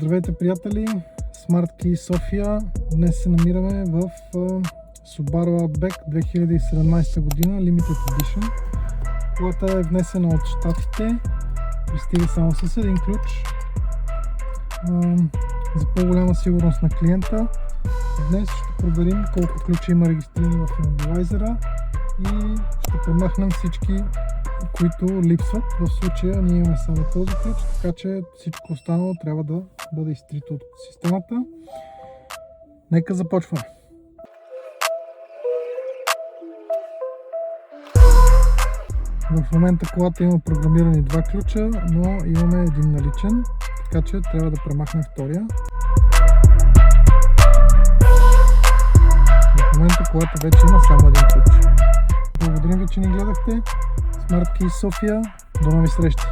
Здравейте, приятели! Smart Key София. Днес се намираме в Subaru Outback 2017 година Limited Edition. Колата е внесена от Щатите. Пристига само с един ключ. За по-голяма сигурност на клиента, днес ще проверим колко ключа има регистрирани в иммобилайзера и ще премахнем всички, които липсват. В случая ние имаме само този ключ, така че всичко останало трябва да бъде изтрито от системата. Нека започваме. В момента колата има програмирани два ключа, но имаме един наличен, така че трябва да премахнем втория. В момента колата вече има само един ключ. Благодарим ви, че ни гледахте. Smart Key София. До нови срещи!